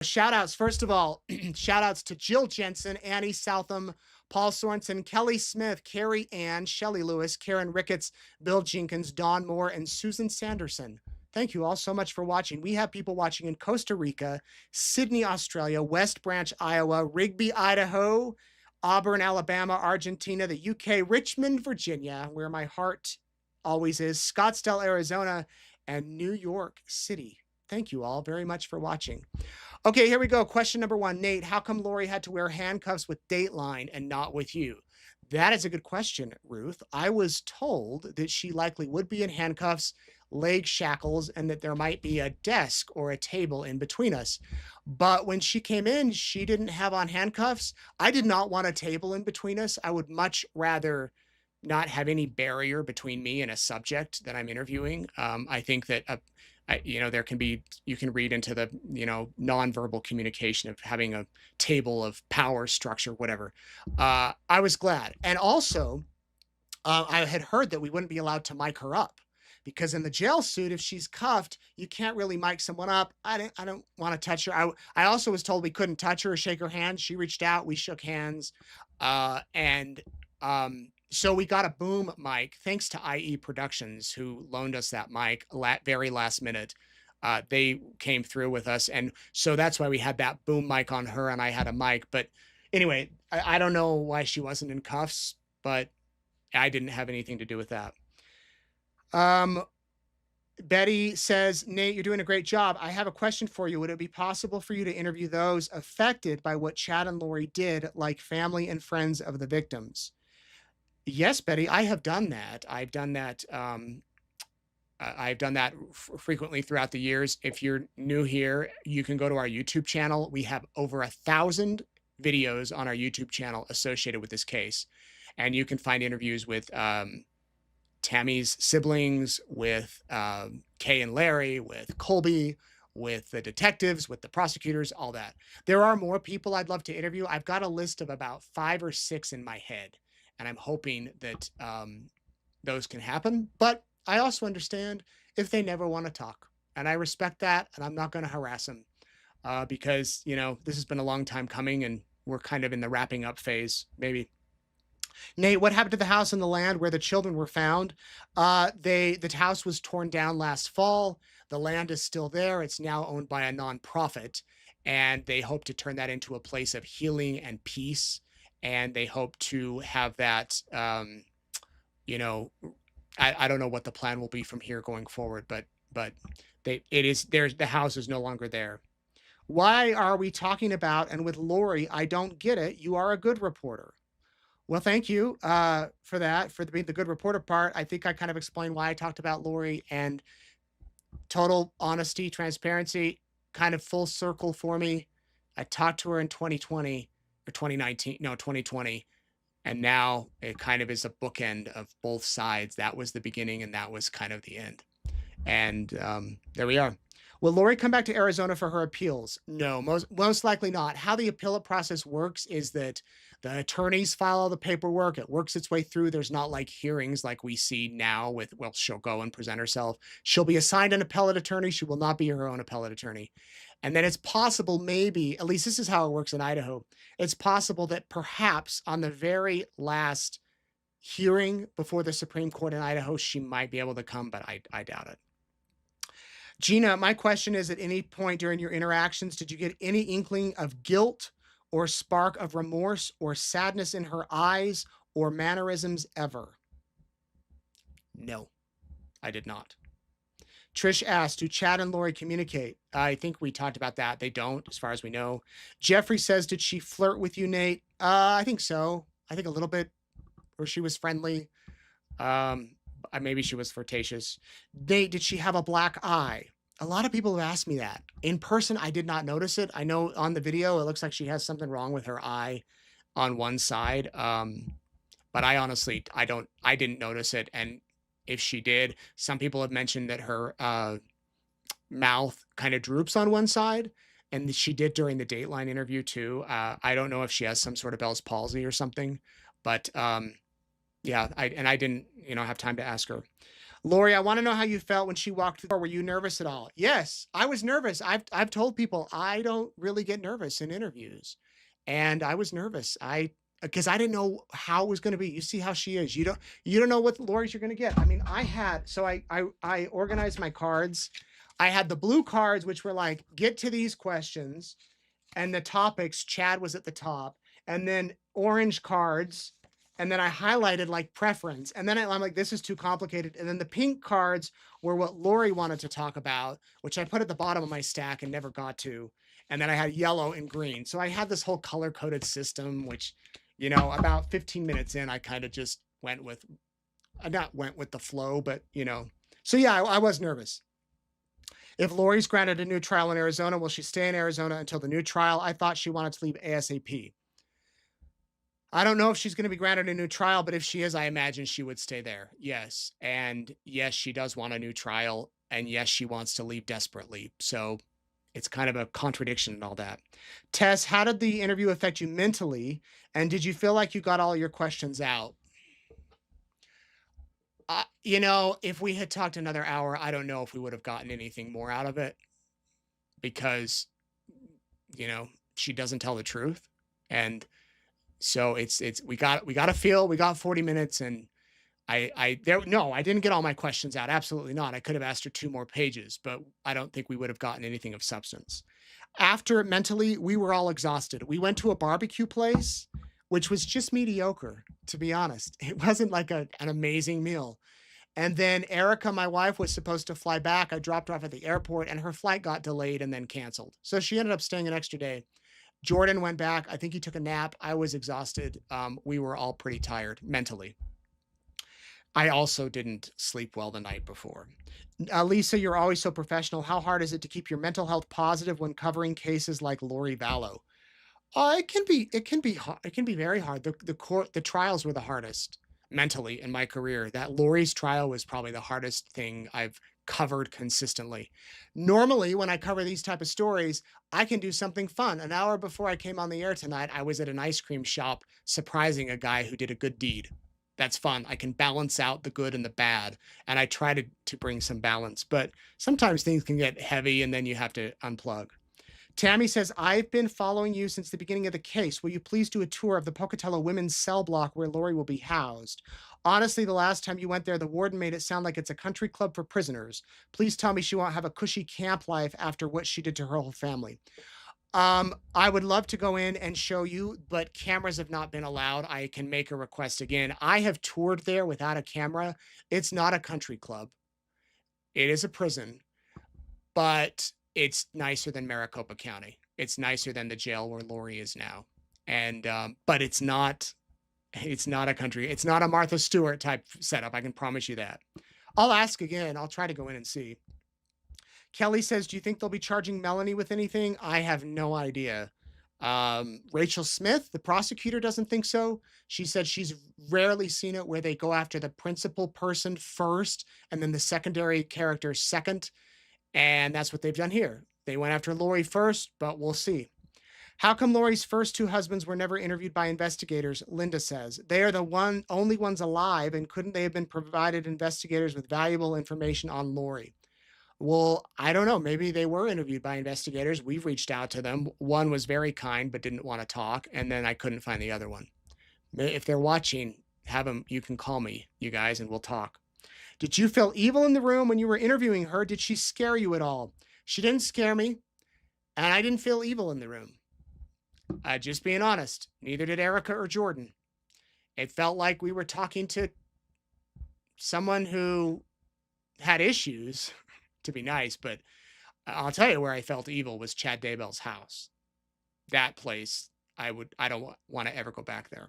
Shout outs. First of all, shout outs to Jill Jensen, Annie Southam, Paul Sorensen, Kelly Smith, Carrie Ann, Shelley Lewis, Karen Ricketts, Bill Jenkins, Don Moore, and Susan Sanderson. Thank you all so much for watching. We have people watching in Costa Rica, Sydney, Australia, West Branch, Iowa, Rigby, Idaho, Auburn, Alabama, Argentina, the UK, Richmond, Virginia, where my heart always is, Scottsdale, Arizona, and New York City. Thank you all very much for watching. Okay, here we go. Question number one. Nate, how come Lori had to wear handcuffs with Dateline and not with you? That is a good question, Ruth. I was told that she likely would be in handcuffs, leg shackles, and that there might be a desk or a table in between us. But when she came in, she didn't have on handcuffs. I did not want a table in between us. I would much rather not have any barrier between me and a subject that I'm interviewing. I think that there can be, you can read into the, nonverbal communication of having a table of power structure, whatever. I was glad. And also, I had heard that we wouldn't be allowed to mic her up because in the jail suit, if she's cuffed, you can't really mic someone up. I don't want to touch her. I also was told we couldn't touch her or shake her hand. She reached out, we shook hands. So we got a boom mic, thanks to IE Productions, who loaned us that mic very last minute. They came through with us. And so that's why we had that boom mic on her and I had a mic. But anyway, I don't know why she wasn't in cuffs, but I didn't have anything to do with that. Betty says, Nate, you're doing a great job. I have a question for you. Would it be possible for you to interview those affected by what Chad and Lori did, like family and friends of the victims? Yes, Betty, I have done that. I've done that. I've done that frequently throughout the years. If you're new here, you can go to our YouTube channel. We have over 1,000 videos on our YouTube channel associated with this case. And you can find interviews with Tammy's siblings, with Kay and Larry, with Colby, with the detectives, with the prosecutors, all that. There are more people I'd love to interview. I've got a list of about 5 or 6 in my head. And I'm hoping that those can happen. But I also understand if they never want to talk. And I respect that. And I'm not going to harass them because, this has been a long time coming and we're kind of in the wrapping up phase, maybe. Nate, what happened to the house and the land where the children were found? The house was torn down last fall. The land is still there. It's now owned by a nonprofit. And they hope to turn that into a place of healing and peace. And they hope to have that, I don't know what the plan will be from here going forward, but the house is no longer there. Why are we talking about, and with Lori, I don't get it. You are a good reporter. Well, thank you for that, for being the good reporter part. I think I kind of explained why I talked about Lori, and total honesty, transparency, kind of full circle for me. I talked to her in 2020. 2020, and now it kind of is a bookend of both sides. That was the beginning and that was kind of the end. And there we are. Will Lori come back to Arizona for her appeals? No, most likely not. How the appellate process works is that the attorneys file all the paperwork. It works its way through. There's not like hearings like we see now with, well, she'll go and present herself. She'll be assigned an appellate attorney. She will not be her own appellate attorney. And then it's possible, maybe, at least this is how it works in Idaho, it's possible that perhaps on the very last hearing before the Supreme Court in Idaho, she might be able to come, but I doubt it. Gina, my question is, at any point during your interactions, did you get any inkling of guilt or spark of remorse or sadness in her eyes or mannerisms ever? No, I did not. Trish asked, do Chad and Lori communicate? I think we talked about that. They don't, as far as we know. Jeffrey says, did she flirt with you, Nate? I think so. I think a little bit, or she was friendly. Maybe she was flirtatious. Nate, did she have a black eye? A lot of people have asked me that. In person, I did not notice it. I know on the video, it looks like she has something wrong with her eye on one side. But I honestly, I didn't notice it. And if she did, some people have mentioned that her mouth kind of droops on one side. And she did during the Dateline interview too. I don't know if she has some sort of Bell's palsy or something, but yeah, I didn't, have time to ask her. Lori, I want to know how you felt when she walked through the door. Were you nervous at all? Yes, I was nervous. I've told people I don't really get nervous in interviews, and I was nervous. I because I didn't know how it was going to be. You see how she is. You don't know what Lori's you're going to get. I mean, I organized my cards. I had the blue cards, which were like, get to these questions, and the topics. Chad was at the top, and then orange cards, and then I highlighted like preference, and then I'm like, this is too complicated. And then the pink cards were what Lori wanted to talk about, which I put at the bottom of my stack and never got to. And then I had yellow and green. So I had this whole color coded system, which, about 15 minutes in, I kind of just not went with the flow, but so yeah, I was nervous. If Lori's granted a new trial in Arizona, will she stay in Arizona until the new trial? I thought she wanted to leave ASAP. I don't know if she's going to be granted a new trial, but if she is, I imagine she would stay there. Yes. And yes, she does want a new trial. And yes, she wants to leave desperately. So it's kind of a contradiction and all that. Tess, how did the interview affect you mentally? And did you feel like you got all your questions out? If we had talked another hour, I don't know if we would have gotten anything more out of it because, she doesn't tell the truth. And so we got 40 minutes, and I didn't get all my questions out. Absolutely not. I could have asked her 2 more pages, but I don't think we would have gotten anything of substance. After mentally, we were all exhausted. We went to a barbecue place, which was just mediocre, to be honest. It wasn't like an amazing meal. And then Erica, my wife, was supposed to fly back. I dropped her off at the airport, and her flight got delayed and then canceled. So she ended up staying an extra day. Jordan went back. I think he took a nap. I was exhausted. We were all pretty tired mentally. I also didn't sleep well the night before. Lisa, you're always so professional. How hard is it to keep your mental health positive when covering cases like Lori Vallow? It can be hard. It can be very hard. The trials were the hardest mentally in my career. That Lori's trial was probably the hardest thing I've covered consistently. Normally, when I cover these type of stories, I can do something fun. An hour before I came on the air tonight, I was at an ice cream shop surprising a guy who did a good deed. That's fun. I can balance out the good and the bad, and I try to bring some balance. But sometimes things can get heavy, and then you have to unplug. Tammy says, I've been following you since the beginning of the case. Will you please do a tour of the Pocatello women's cell block where Lori will be housed? Honestly, the last time you went there, the warden made it sound like it's a country club for prisoners. Please tell me she won't have a cushy camp life after what she did to her whole family. I would love to go in and show you, but cameras have not been allowed. I can make a request again. I have toured there without a camera. It's not a country club. It is a prison, but it's nicer than Maricopa County. It's nicer than the jail where Lori is now. And, but it's not a country. It's not a Martha Stewart type setup. I can promise you that. I'll ask again. I'll try to go in and see. Kelly says, do you think they'll be charging Melanie with anything? I have no idea. Rachel Smith, the prosecutor, doesn't think so. She said she's rarely seen it where they go after the principal person first and then the secondary character second. And that's what they've done here. They went after Lori first, but we'll see. How come Lori's first 2 husbands were never interviewed by investigators? Linda says they are the only ones alive, and couldn't they have been provided investigators with valuable information on Lori? Well, I don't know. Maybe they were interviewed by investigators. We've reached out to them. One was very kind, but didn't want to talk. And then I couldn't find the other one. If they're watching, have them, you can call me, you guys, and we'll talk. Did you feel evil in the room when you were interviewing her? Did she scare you at all? She didn't scare me, and I didn't feel evil in the room. Just being honest, neither did Erica or Jordan. It felt like we were talking to someone who had issues, to be nice, but I'll tell you where I felt evil was Chad Daybell's house. That place, I don't want to ever go back there.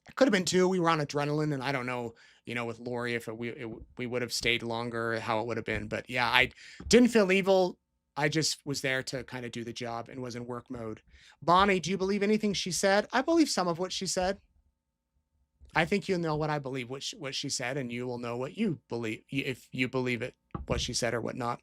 It could have been 2. We were on adrenaline, and I don't know, with Lori, if we would have stayed longer, how it would have been. But yeah, I didn't feel evil. I just was there to kind of do the job and was in work mode. Bonnie, do you believe anything she said? I believe some of what she said. I think you'll know what I believe, what she said, and you will know what you believe, if you believe it, what she said or whatnot.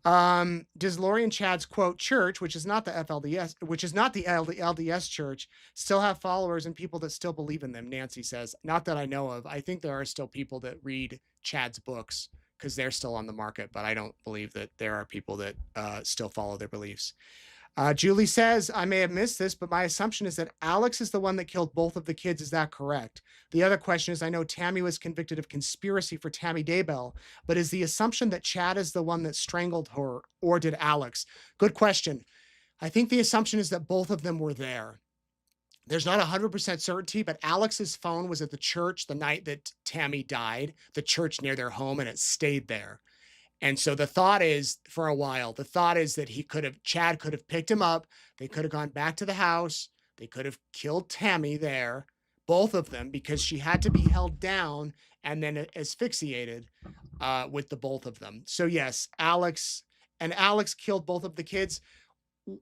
Does Lori and Chad's quote church, which is not the FLDS, which is not the LDS church, still have followers and people that still believe in them? Nancy says, not that I know of. I think there are still people that read Chad's books because they're still on the market, but I don't believe that there are people that still follow their beliefs. Julie says, I may have missed this, but my assumption is that Alex is the one that killed both of the kids. Is that correct? The other question is, I know Tammy was convicted of conspiracy for Tammy Daybell, but is the assumption that Chad is the one that strangled her, or did Alex? Good question. I think the assumption is that both of them were there. There's not 100% certainty, but Alex's phone was at the church the night that Tammy died, the church near their home, and it stayed there. And so the thought is, for a while, the thought is that Chad could have picked him up. They could have gone back to the house. They could have killed Tammy there, both of them, because she had to be held down and then asphyxiated with the both of them. So yes, Alex killed both of the kids.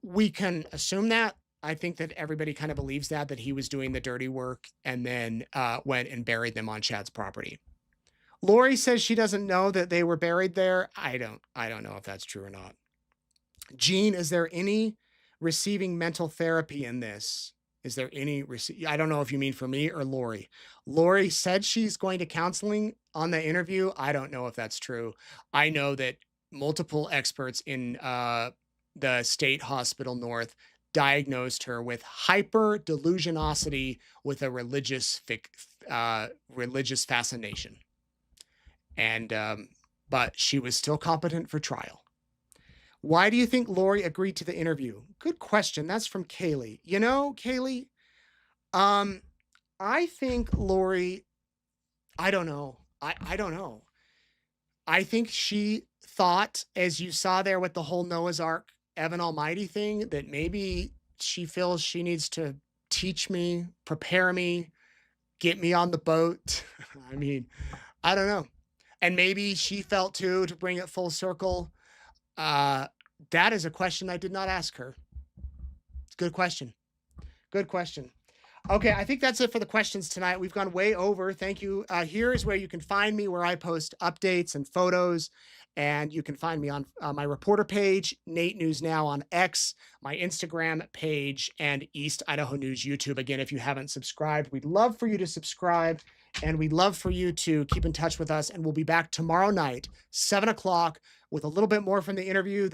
We can assume that. I think that everybody kind of believes that he was doing the dirty work and then went and buried them on Chad's property. Lori says she doesn't know that they were buried there. I don't know if that's true or not. Jean, is there any receiving mental therapy in this? Is there any I don't know if you mean for me or Lori. Lori said she's going to counseling on the interview. I don't know if that's true. I know that multiple experts in the state hospital north diagnosed her with hyper delusionosity with a religious fascination. And but she was still competent for trial. Why do you think Lori agreed to the interview? Good question. That's from Kaylee. You know, Kaylee, I think Lori, I don't know. I don't know. I think she thought, as you saw there with the whole Noah's Ark, Evan Almighty thing, that maybe she feels she needs to teach me, prepare me, get me on the boat. I mean, I don't know. And maybe she felt too, to bring it full circle. That is a question I did not ask her. It's a good question. Good question. Okay, I think that's it for the questions tonight. We've gone way over. Thank you. Here is where you can find me, where I post updates and photos. And you can find me on my reporter page, Nate News Now on X, my Instagram page, and East Idaho News YouTube. Again, if you haven't subscribed, we'd love for you to subscribe. And we'd love for you to keep in touch with us. And we'll be back tomorrow night, 7 o'clock, with a little bit more from the interview.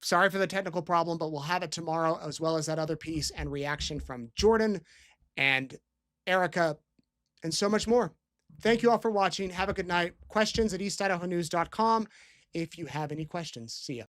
Sorry for the technical problem, but we'll have it tomorrow, as well as that other piece and reaction from Jordan and Erica and so much more. Thank you all for watching. Have a good night. Questions at eastidahonews.com if you have any questions. See ya.